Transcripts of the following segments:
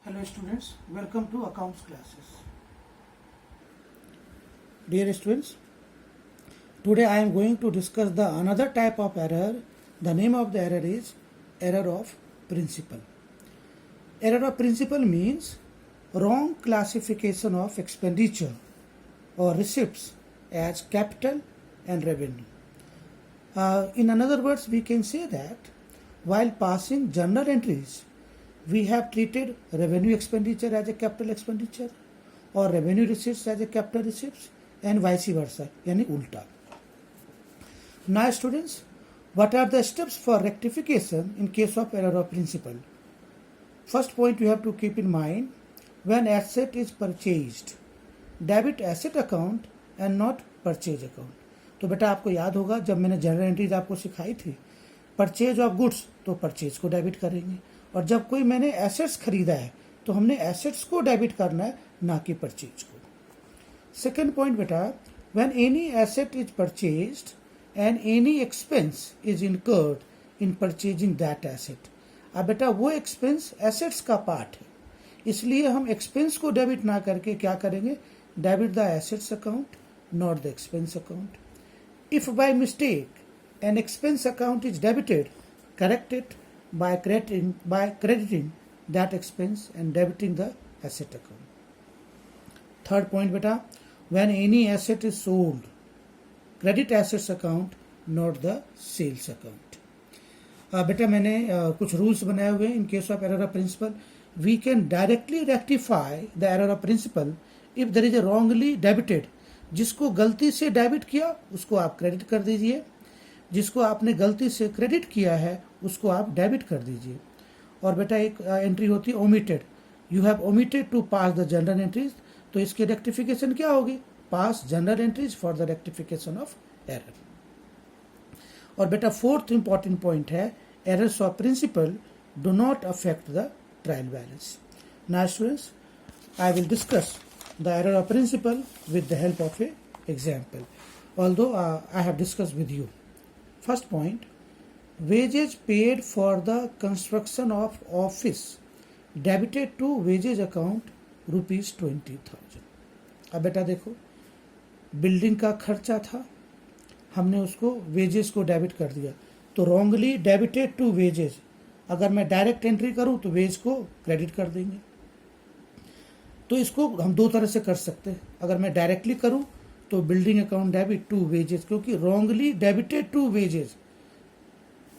Hello students, welcome to accounts classes. Dear students, today I am going to discuss the another type of error. The name of the error is error of principle. Error of principle means wrong classification of expenditure or receipts as capital and revenue. In other words, we can say that while passing journal entries, we have treated revenue expenditure as a capital expenditure or revenue receipts as a capital receipts and vice versa, yani ulta. Now students, what are the steps for rectification in case of error of principle? First point you have to keep in mind, when asset is purchased, debit asset account and not purchase account. तो बेटा आपको याद होगा जब मैंने general entries आपको सिखाई थी, परचेज ऑफ गुड्स तो परचेज को डेबिट करेंगे, और जब कोई मैंने एसेट्स खरीदा है तो हमने एसेट्स को डेबिट करना है, ना कि परचेज को. सेकेंड पॉइंट बेटा, when any asset is purchased and any expense is incurred in purchasing that asset. अब बेटा वो एक्सपेंस एसेट्स का पार्ट है, इसलिए हम एक्सपेंस को डेबिट ना करके क्या करेंगे, debit the assets account not the expense account. If by mistake an expense account is debited, correct it by crediting that expense and debiting the asset account. Third point beta, when any asset is sold, credit assets account not the sales account. बेटा मैंने कुछ rules बनाए हुए हैं. In case of error of principle we can directly rectify the error of principle if there is a wrongly debited. जिसको गलती से debit किया उसको आप क्रेडिट कर दीजिए, जिसको आपने गलती से क्रेडिट किया है उसको आप डेबिट कर दीजिए. और बेटा एक एंट्री होती है omitted, you have omitted to pass the general entries, तो इसकी रेक्टिफिकेशन क्या होगी, pass general entries for the rectification of error. और बेटा फोर्थ इंपॉर्टेंट पॉइंट है, errors of principle do not affect the trial balance. Now students, I will discuss the error of principle with the help of a example, although I have discuss with you. First point, wages paid for the construction of office debited to wages account rupees 20,000. अब बेटा देखो, building का खर्चा था, हमने उसको wages को debit कर दिया, तो रॉन्गली डेबिटेड टू वेजेस. अगर मैं डायरेक्ट एंट्री करूं तो वेज को क्रेडिट कर देंगे. तो इसको हम दो तरह से कर सकते हैं. अगर मैं डायरेक्टली करूं तो building account debit to wages, क्योंकि रॉन्गली डेबिटेड टू वेजेस,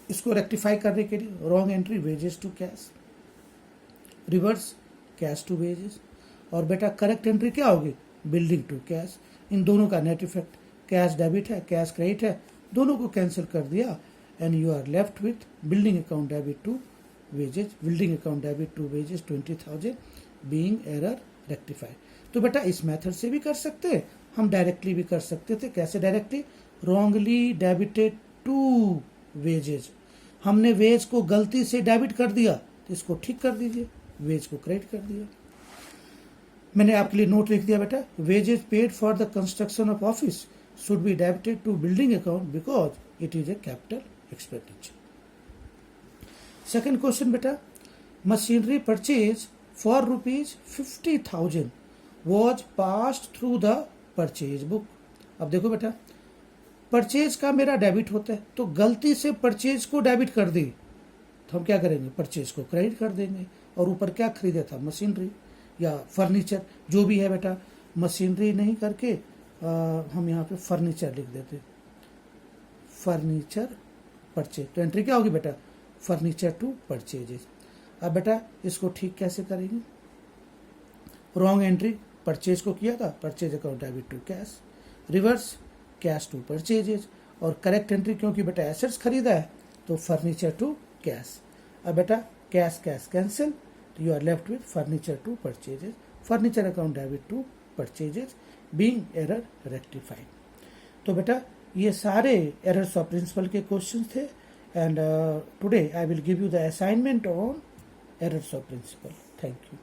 इसको रेक्टिफाई करने के लिए wrong entry wages to cash, reverse cash to wages. और बेटा करेक्ट एंट्री क्या होगी, बिल्डिंग टू कैश. इन दोनों का नेट इफेक्ट, कैश डेबिट है कैश क्रेडिट है, दोनों को कैंसिल कर दिया and you are left with building account debit to wages, building account debit to wages 20,000 being error rectified. तो बेटा इस मेथड से भी कर सकते हैं, हम डायरेक्टली भी कर सकते थे. कैसे directly, wrongly debited to wages, हमने वेज को गलती से डेबिट कर दिया तो इसको ठीक कर दीजिए, वेज को क्रेडिट कर दिया. मैंने आपके लिए नोट लिख दिया बेटा, wages paid for the construction of office should be debited to building account because it is a capital expenditure. Second question बेटा, machinery purchase for rupees 50,000 was passed through the purchase book. अब देखो बेटा, purchase का मेरा debit होता है, तो गलती से परचेज को डेबिट कर दी तो हम क्या करेंगे, परचेज को क्रेडिट कर देंगे. और ऊपर क्या खरीदा था, मशीनरी या फर्नीचर, जो भी है बेटा. मशीनरी नहीं करके हम यहाँ पे फर्नीचर लिख देते, फर्नीचर परचेज, तो एंट्री क्या होगी बेटा, फर्नीचर टू परचेजेस. अब बेटा इसको ठीक कैसे करेंगे, रॉन्ग एंट्री, परचेज को किया था, purchase account debit to cash, reverse cash to purchases. और करेक्ट एंट्री क्योंकि बेटा एसेट्स खरीदा है तो फर्नीचर टू कैश. अब बेटा cash cash cancel, you are left with furniture to purchases, furniture account debit to purchases being error rectified. तो बेटा ये सारे एरर्स ऑफ प्रिंसिपल के क्वेश्चन थे. And today I will give you the assignment on errors of principle. Thank you.